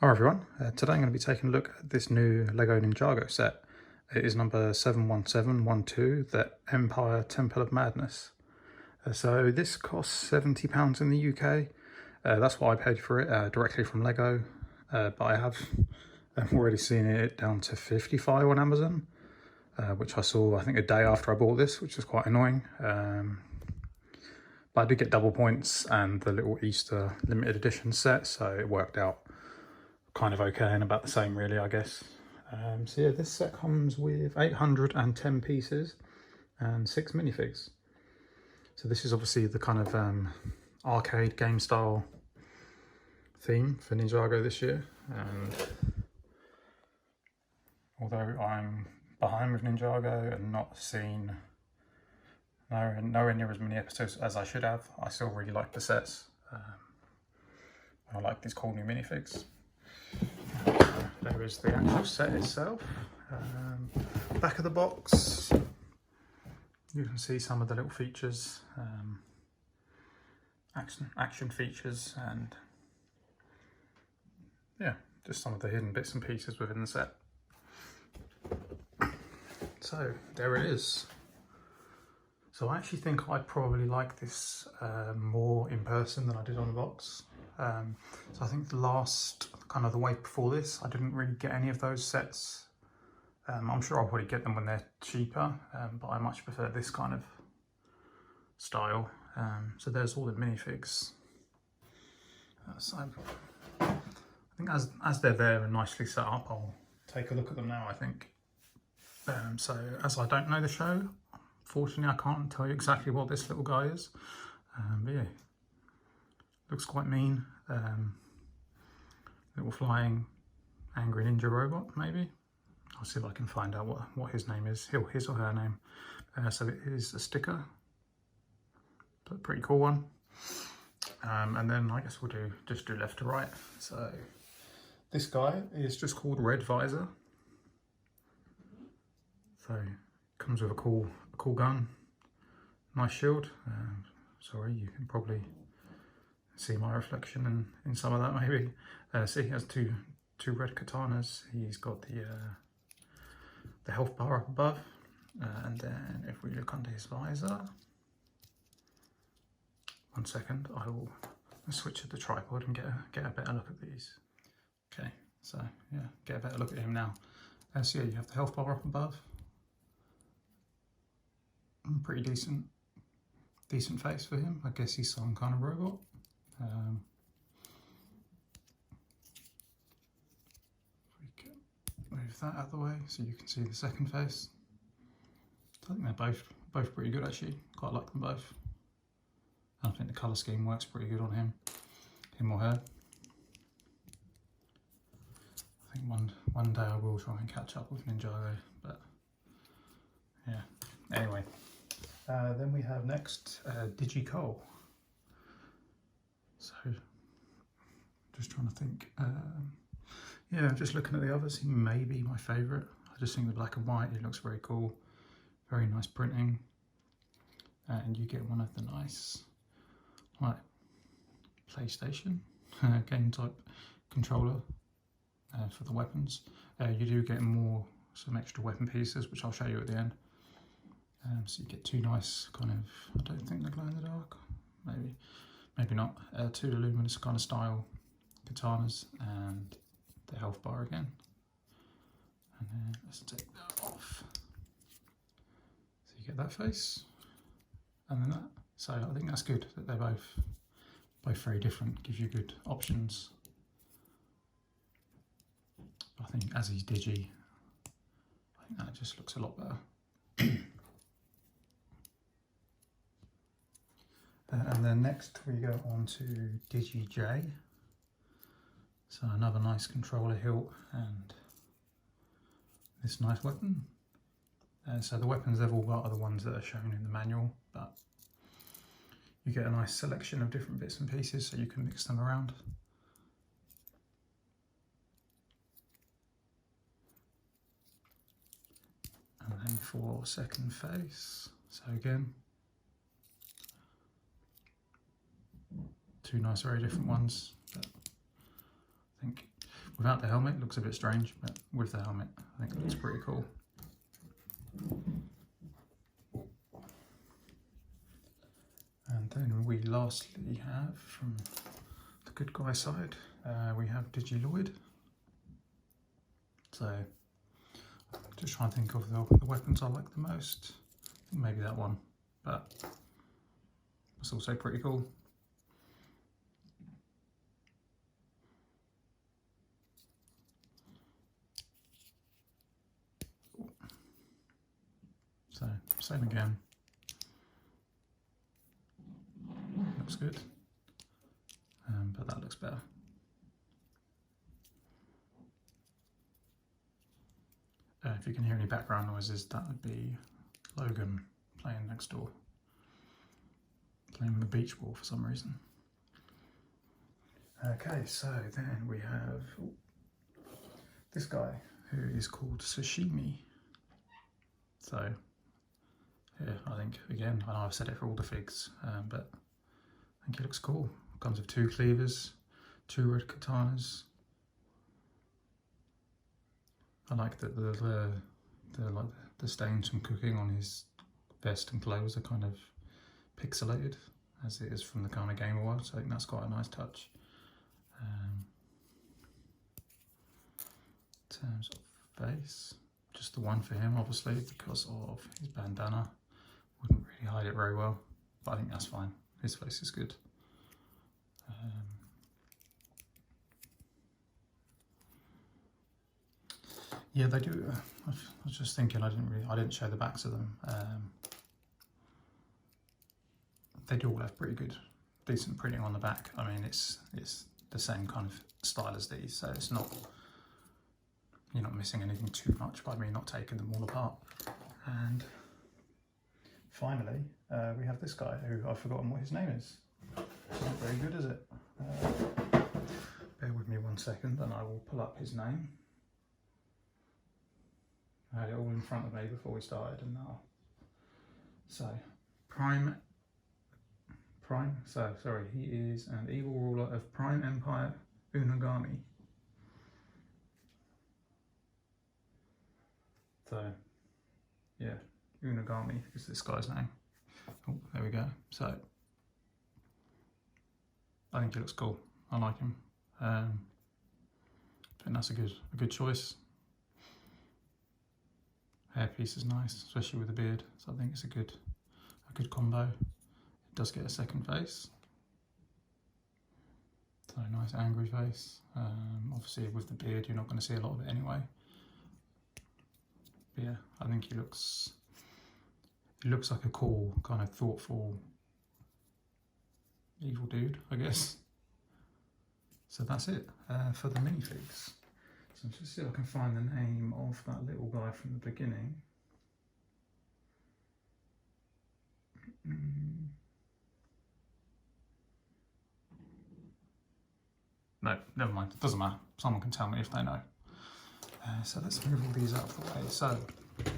Hi everyone, today I'm going to be taking a look at this new LEGO Ninjago set. It is number 71712, the Empire Temple of Madness. So this costs £70 in the UK. That's what I paid for it directly from LEGO, but I have already seen it down to 55 on Amazon, which I saw I think a day after I bought this, which is quite annoying. But I did get double points and the little Easter limited edition set, so it worked out kind of okay and about the same really, I guess. So yeah, this set comes with 810 pieces and 6 minifigs. So this is obviously the kind of arcade game style theme for Ninjago this year. And although I'm behind with Ninjago and not seen nowhere near as many episodes as I should have, I still really like the sets. I like these cool new minifigs. There is the actual set itself. Back of the box, you can see some of the little features, action features, and yeah, just some of the hidden bits and pieces within the set. So there it is. So I actually think I probably like this more in person than I did on the box. So I think the wave before this, I didn't really get any of those sets. I'm sure I'll probably get them when they're cheaper, but I much prefer this kind of style. So there's all the minifigs. So I think as they're there and nicely set up, I'll take a look at them now, I think. So as I don't know the show, fortunately I can't tell you exactly what this little guy is. But yeah, looks quite mean. Little flying angry ninja robot, maybe. I'll see if I can find out what his name is, his or her name. So it is a sticker, but a pretty cool one. And then I guess we'll just do left to right. So this guy is just called Red Visor. So it comes with a cool gun, nice shield. Sorry, you can probably see my reflection in some of that maybe. See, he has two red katanas. He's got the health bar up above, and then if we look under his visor, one second, I will switch to the tripod and get a better look at these. Okay, so yeah, get a better look at him now. So yeah, you have the health bar up above. Pretty decent face for him. I guess he's some kind of robot. We can move that out of the way so you can see the second face. I think they're both pretty good actually. Quite like them both. I think the colour scheme works pretty good on him or her. I think one day I will try and catch up with Ninjago, but yeah. Anyway, then we have next Ninjago. So just trying to think. Yeah, just looking at the others, he may be my favourite. I just think the black and white, it looks very cool. Very nice printing. And you get one of the nice, like, PlayStation game type controller for the weapons. You do get some extra weapon pieces, which I'll show you at the end. So you get two nice kind of, I don't think they glow in the dark, maybe not, two luminous kind of style katanas and the health bar again. And then let's take that off. So you get that face and then that. So I think that's good that they're both very different, gives you good options. I think as he's Digi, I think that just looks a lot better. And then next we go on to Digi J. So another nice controller hilt and this nice weapon. So the weapons they've all got are the ones that are shown in the manual, but you get a nice selection of different bits and pieces so you can mix them around. And then for second face, so again, two nice very different ones. But I think Without the helmet, it looks a bit strange, but with the helmet, I think it looks pretty cool. And then we lastly have, from the good guy side, we have Digiloid. So, just trying to think of the weapons I like the most. I think maybe that one, but it's also pretty cool. So, same again. Looks good, but that looks better. If you can hear any background noises, that would be Logan playing next door, playing with a beach ball for some reason. Okay, so then we have this guy who is called Sashimi. So, yeah, I think, again, I know I've said it for all the figs, but I think it looks cool. Comes with 2 cleavers, 2 red katanas. I like that the stains from cooking on his vest and clothes are kind of pixelated, as it is from the kind of Game World. So I think that's quite a nice touch. In terms of face, just the one for him, obviously, because of his bandana. Wouldn't really hide it very well, but I think that's fine. His face is good. Yeah, they do. I was just thinking, I didn't show the backs of them. They do all have pretty good, decent printing on the back. I mean, it's the same kind of style as these, so it's not, you're not missing anything too much by me not taking them all apart. And finally, we have this guy who I've forgotten what his name is. It's not very good, is it? Bear with me 1 second and I will pull up his name. I had it all in front of me before we started, and now. So, sorry, he is an evil ruler of Prime Empire Unagami. So, yeah, Unagami is this guy's name. Oh, there we go. So, I think he looks cool. I like him. I think that's a good choice. Hairpiece is nice, especially with the beard. So I think it's a good combo. It does get a second face. So a nice angry face. Obviously with the beard, you're not going to see a lot of it anyway. But yeah, I think he looks like a cool, kind of thoughtful, evil dude, I guess. So that's it for the minifigs. So let's just see if I can find the name of that little guy from the beginning. No, never mind, it doesn't matter. Someone can tell me if they know. So let's move all these out of the way. So, let's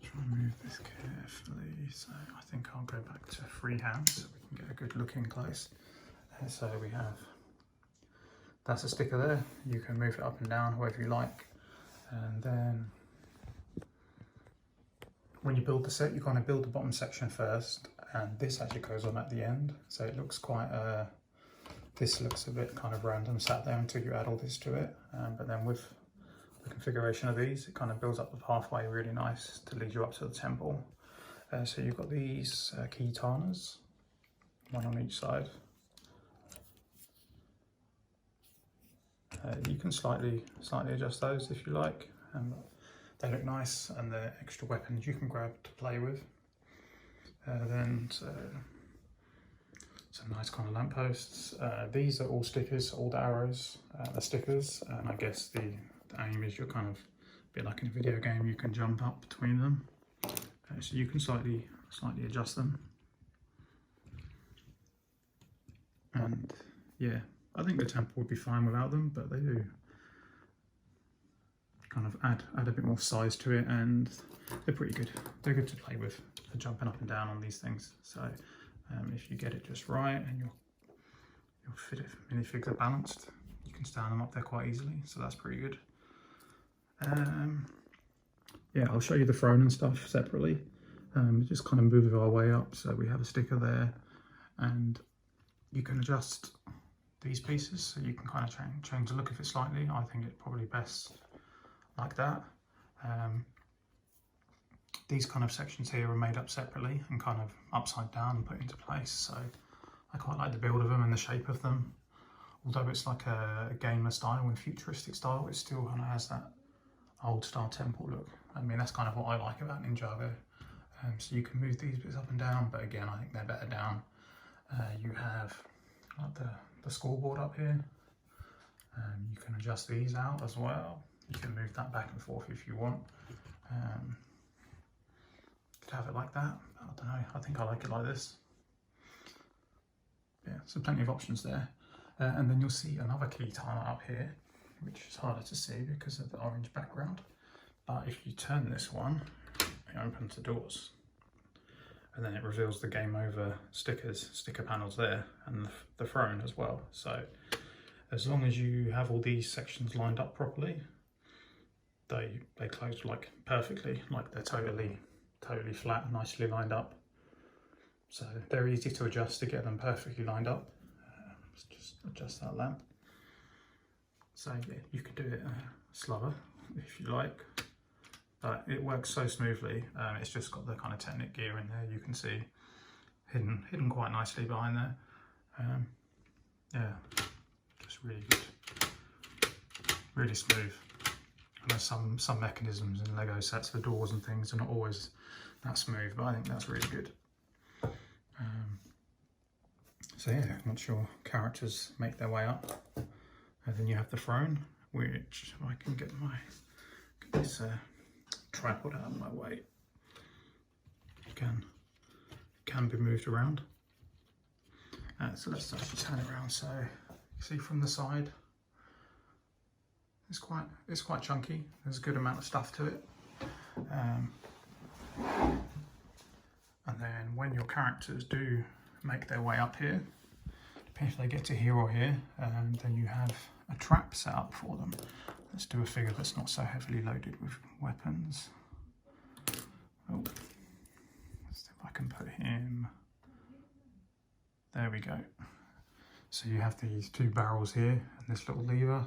try and move this carefully. So I think I'll go back to freehand so we can get a good look in close. So we have, that's a sticker there. You can move it up and down however you like. And then when you build the set, you kind of build the bottom section first, and this actually goes on at the end. So it looks quite, this looks a bit kind of random sat there until you add all this to it. But then with the configuration of these, it kind of builds up the pathway really nice to lead you up to the temple. So you've got these Key-Tanas, one on each side. You can slightly adjust those if you like. They look nice, and they're extra weapons you can grab to play with. Then some nice kind of lampposts. These are all stickers, all the arrows are stickers, and I guess the aim is you're kind of a bit like in a video game, you can jump up between them. So you can slightly adjust them. And yeah, I think the temple would be fine without them, but they do kind of add a bit more size to it, and they're pretty good. They're good to play with for jumping up and down on these things. So if you get it just right and your minifigs are balanced, you can stand them up there quite easily, so that's pretty good. Yeah, I'll show you the throne and stuff separately. Just kind of move our way up, so we have a sticker there, and you can adjust these pieces, so you can kind of change the look of it slightly. I think it's probably best like that. These kind of sections here are made up separately and kind of upside down and put into place, so I quite like the build of them and the shape of them. Although it's like a gamer style and futuristic style, it still kind of has that old style temple look. I mean, that's kind of what I like about Ninjago. So you can move these bits up and down, but again, I think they're better down. You have like the scoreboard up here. You can adjust these out as well. You can move that back and forth if you want. Could have it like that. I don't know, I think I like it like this. Yeah, so plenty of options there. And then you'll see another Key-Tana up here, which is harder to see because of the orange background. But if you turn this one, it opens the doors. And then it reveals the game over sticker panels there, and the throne as well. So as long as you have all these sections lined up properly, they close like perfectly, like they're totally flat, nicely lined up. So they're easy to adjust to get them perfectly lined up. Let's just adjust that lamp. So yeah, you can do it slower if you like, but it works so smoothly. It's just got the kind of Technic gear in there, you can see hidden quite nicely behind there. Yeah, just really good, really smooth. And there's some mechanisms in Lego sets for doors and things are not always that smooth, but I think that's really good. So yeah, once your characters make their way up, and then you have the throne, which if I can get this tripod out of my way, can be moved around. So let's actually turn it around. So you see from the side, it's quite chunky. There's a good amount of stuff to it. And then when your characters do make their way up here, if they get to here or here, then you have a trap set up for them. Let's do a figure that's not so heavily loaded with weapons. Oh, let's see if I can put him. There we go. So you have these two barrels here and this little lever.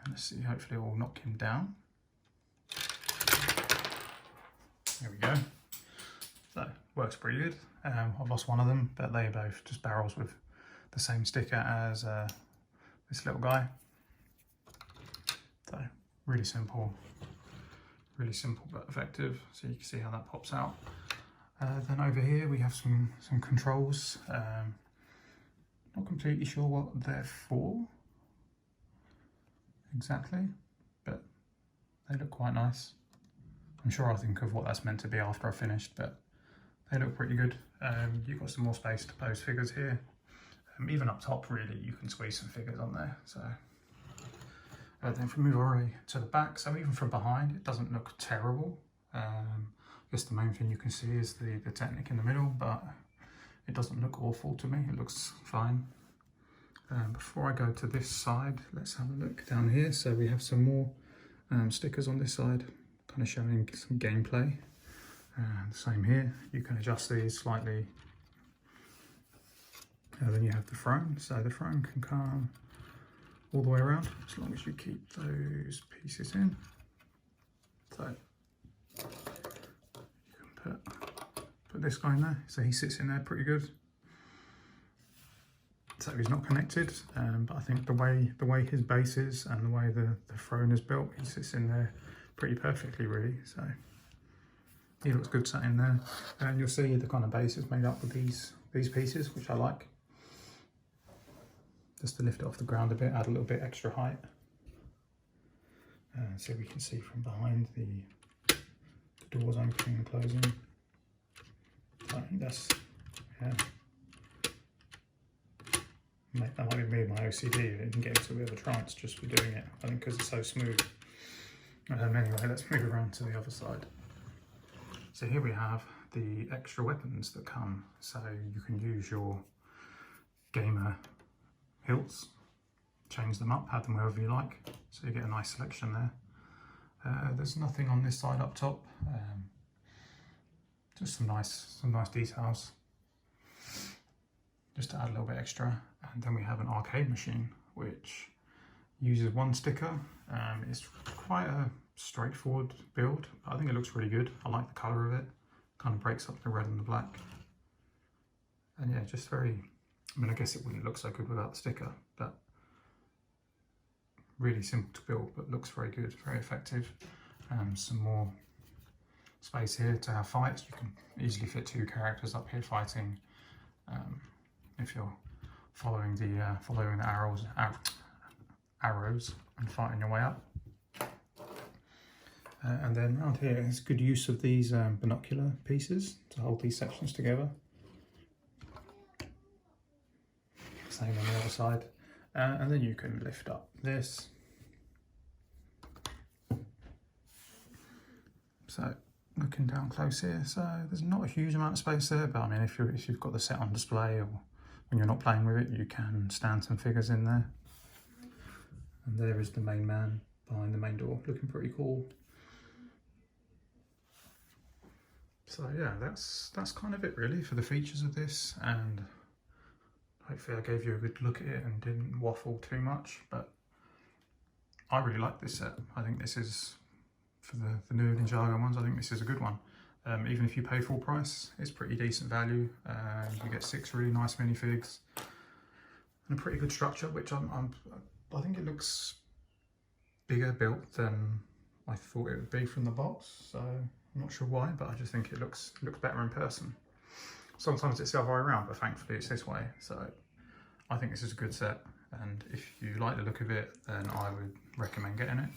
And let's see, hopefully it will knock him down. There we go. So works pretty good. I've lost one of them, but they're both just barrels with the same sticker as this little guy. So really simple but effective. So you can see how that pops out. Then over here we have some controls. Not completely sure what they're for exactly, but they look quite nice. I'm sure I'll think of what that's meant to be after I've finished, but they look pretty good. You've got some more space to pose figures here. Even up top, really, you can squeeze some figures on there. So then if we move our way to the back, so even from behind, it doesn't look terrible. I guess the main thing you can see is the Technic in the middle, but it doesn't look awful to me. It looks fine. Before I go to this side, let's have a look down here. So we have some more stickers on this side, kind of showing some gameplay. Same here, you can adjust these slightly. Then you have the throne, so the throne can come all the way around as long as you keep those pieces in. So you can put this guy in there, so he sits in there pretty good. So he's not connected, but I think the way his base is and the way the throne is built, he sits in there pretty perfectly, really. So he looks good sat in there, and you'll see the kind of base is made up with these pieces, which I like. Just to lift it off the ground a bit, add a little bit extra height. So we can see from behind the doors opening and closing. I think that's, yeah. That might be me and my OCD. I can get into a bit of a trance just for doing it, I think, because it's so smooth. Anyway, let's move around to the other side. So here we have the extra weapons that come. So you can use your gamer hilts change them up, add them wherever you like, so you get a nice selection there. There's nothing on this side up top, just some nice details, just to add a little bit extra. And then we have an arcade machine, which uses one sticker. It's quite a straightforward build, but I think it looks really good. I like the colour of it, kind of breaks up the red and the black. And yeah, just very, I mean, I guess it wouldn't look so good without the sticker, but really simple to build, but looks very good, very effective. Some more space here to have fights. You can easily fit 2 characters up here fighting, if you're following the arrows and fighting your way up. And then around here is good use of these binocular pieces to hold these sections together. Same on the other side. And then you can lift up this. So looking down close here, so there's not a huge amount of space there, but I mean, if you've got the set on display or when you're not playing with it, you can stand some figures in there. And there is the main man behind the main door, looking pretty cool. So yeah, that's kind of it really for the features of this, and hopefully I gave you a good look at it and didn't waffle too much, but I really like this set. I think this is, for the new Ninjago ones, I think this is a good one. Even if you pay full price, it's pretty decent value. You get 6 really nice minifigs and a pretty good structure, which I think it looks bigger built than I thought it would be from the box. So I'm not sure why, but I just think it looks better in person. Sometimes it's the other way around, but thankfully it's this way. So I think this is a good set, and if you like the look of it, then I would recommend getting it.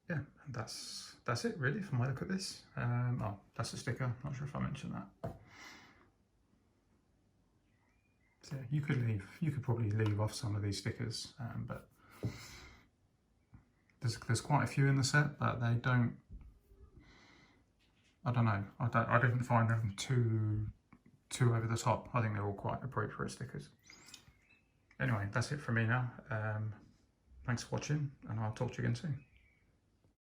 Yeah, and that's it really for my look at this. Oh, that's a sticker, not sure if I mentioned that. So yeah, you could probably leave off some of these stickers, but there's quite a few in the set, but they don't, I don't know, I didn't find them too over the top. I think they're all quite appropriate stickers. Anyway, that's it for me now. Thanks for watching, and I'll talk to you again soon.